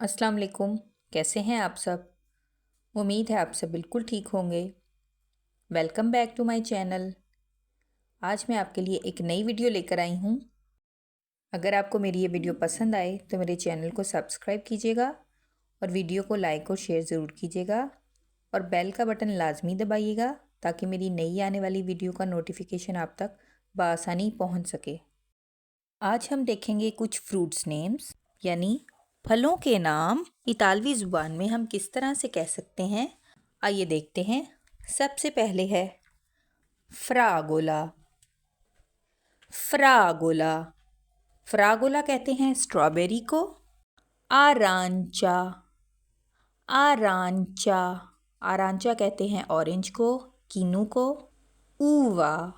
अस्सलाम वालेकुम। कैसे हैं आप सब? उम्मीद है आप सब बिल्कुल ठीक होंगे। Welcome back to my channel. आज मैं आपके लिए एक नई वीडियो लेकर आई हूँ। अगर आपको मेरी ये वीडियो पसंद आए तो मेरे चैनल को सब्सक्राइब कीजिएगा और वीडियो को लाइक और शेयर ज़रूर कीजिएगा और बेल का बटन लाजमी दबाइएगा ताकि मेरी नई आने वाली वीडियो का नोटिफिकेशन आप तक बआसानी पहुँच सके। आज हम देखेंगे कुछ फ्रूट्स नेम्स यानी फलों के नाम इतालवी ज़ुबान में हम किस तरह से कह सकते हैं। आइए देखते हैं। सबसे पहले है फ्रागोला। फ्रागोला फ्रागोला कहते हैं स्ट्रॉबेरी को। आरांचा आरांचा आरांचा कहते हैं ऑरेंज को, कीनू को। ऊवा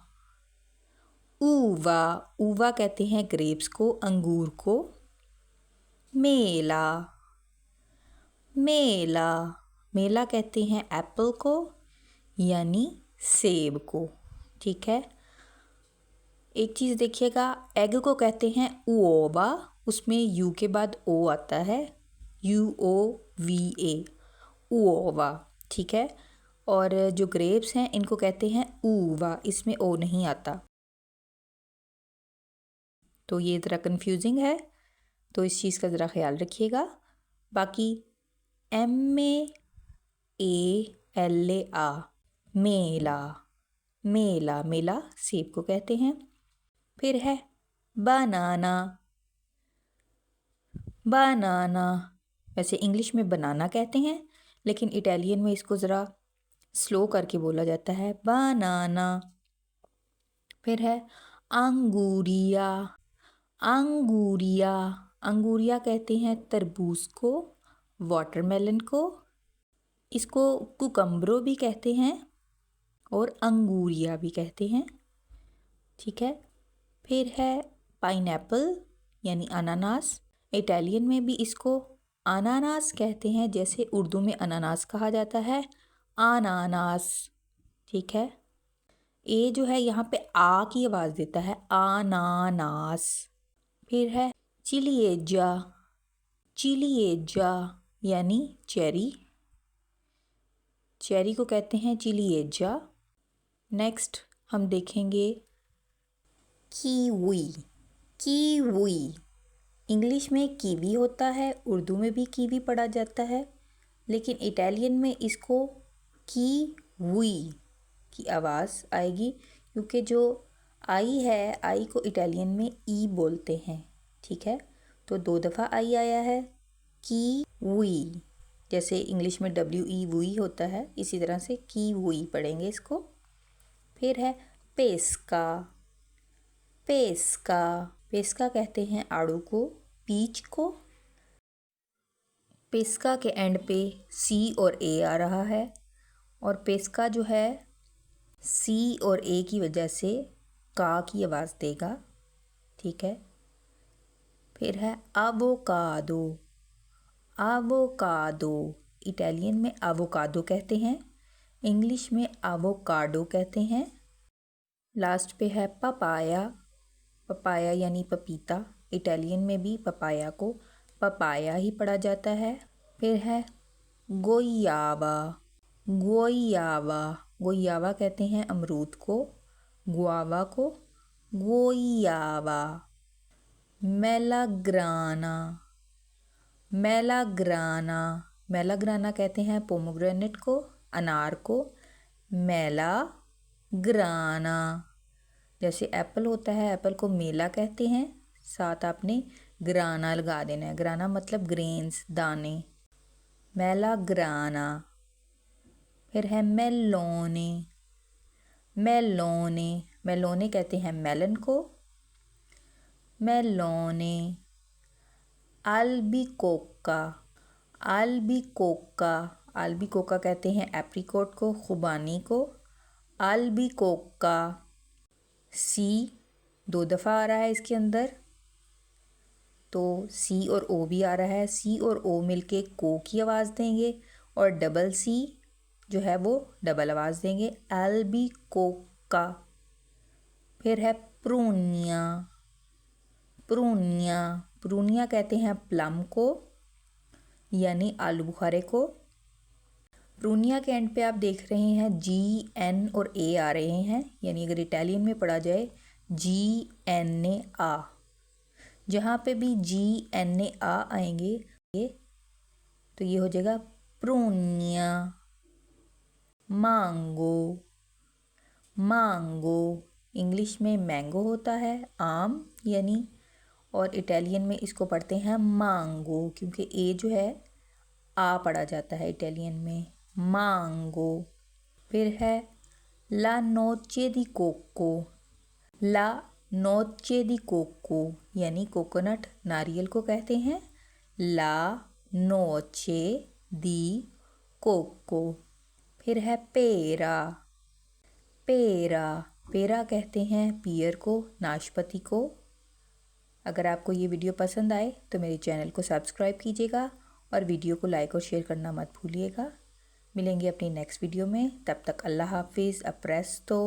ऊवा ऊवा कहते हैं ग्रेप्स को, अंगूर को। मेला मेला मेला कहते हैं एप्पल को यानी सेब को। ठीक है। एक चीज़ देखिएगा, एग को कहते हैं उओबा, उसमें यू के बाद ओ आता है, UOVA, उओबा। ठीक है। और जो ग्रेप्स हैं इनको कहते हैं ऊवा, इसमें ओ नहीं आता, तो ये ज़रा कन्फ्यूजिंग है, तो इस चीज़ का ज़रा ख्याल रखिएगा। बाकी MEALA मेला मेला मेला सेब को कहते हैं। फिर है बनाना बनाना वैसे इंग्लिश में बनाना कहते हैं लेकिन इटालियन में इसको ज़रा स्लो करके बोला जाता है बनाना। फिर है अंगूरिया अंगूरिया अंगूरिया कहते हैं तरबूज को, वाटरमेलन को। इसको कुकम्बरो भी कहते हैं और अंगूरिया भी कहते हैं। ठीक है। फिर है पाइनएप्पल यानी अनानास। इटालियन में भी इसको अनानास कहते हैं, जैसे उर्दू में अनानास कहा जाता है, अनानास। ठीक है। ए जो है यहाँ पे आ की आवाज़ देता है, अनानास। फिर है चिलिएजा चिलिएजा यानी चेरी। चेरी को कहते हैं चिलिएजा। नेक्स्ट हम देखेंगे कीवी कीवी। इंग्लिश में कीवी होता है, उर्दू में भी कीवी पढ़ा जाता है, लेकिन इटालियन में इसको कीवी की आवाज़ आएगी क्योंकि जो आई है, आई को इटालियन में ई बोलते हैं। ठीक है। तो 2 दफ़ा आई आया है, कीवी। जैसे इंग्लिश में WE होता है, इसी तरह से कीवी पढ़ेंगे इसको। फिर है पेस्का पेस्का पेस्का कहते हैं आड़ू को, पीच को। पेस्का के एंड पे सी और ए आ रहा है और पेस्का जो है सी और ए की वजह से का की आवाज़ देगा। ठीक है। फिर है आवोकाडो आवोकाडो। इटालियन में आवोकाडो कहते हैं, इंग्लिश में आवोकाडो कहते हैं। लास्ट पे है पपाया पपाया यानी पपीता। इटालियन में भी पपाया को पपाया ही पढ़ा जाता है। फिर है गोइयावा गोइयावा गोइयावा कहते हैं अमरूद को, गुआवा को, गोइयावा। मेलाग्राना मेलाग्राना मेलाग्राना कहते हैं पोमोग्रेनेट को, अनार को। मेलाग्राना जैसे एप्पल होता है, एप्पल को मेला कहते हैं, साथ आपने ग्राना लगा देना है। ग्राना मतलब ग्रेन्स, दाने। मेलाग्राना। फिर है मेलोने मेलोने मेलोने कहते हैं मेलन को, मेलोने। अल्बिकोका अल्बिकोका अल्बिकोका कहते हैं एप्रिकॉट को, खुबानी को। अल्बिकोका। सी 2 दफ़ा आ रहा है इसके अंदर, तो सी और ओ भी आ रहा है। सी और ओ मिलके को की आवाज़ देंगे और डबल सी जो है वो डबल आवाज़ देंगे, अल्बिकोका। फिर है प्रूनिया प्रूनिया प्रूनिया कहते हैं प्लम को, यानी आलू बुखारे को। प्रूनिया के एंड पे आप देख रहे हैं GN और A आ रहे हैं, यानी अगर इटालियन में पढ़ा जाए GNA। जहाँ पे भी GNA आएंगे तो ये हो जाएगा प्रूनिया। मांगो, मांगो इंग्लिश में मैंगो होता है, आम यानी, और इटालियन में इसको पढ़ते हैं मांगो, क्योंकि ए जो है आ पढ़ा जाता है इटालियन में, मांगो। फिर है ला नोचे दी कोको। ला नोचे दी कोको यानी कोकोनट, नारियल को कहते हैं ला नोचे दी कोको। फिर है पेरा। पेरा, पेरा कहते हैं पियर को, नाशपाती को। अगर आपको ये वीडियो पसंद आए तो मेरे चैनल को सब्सक्राइब कीजिएगा और वीडियो को लाइक और शेयर करना मत भूलिएगा। मिलेंगे अपनी नेक्स्ट वीडियो में, तब तक अल्लाह हाफिज़। अप्रेस्तो।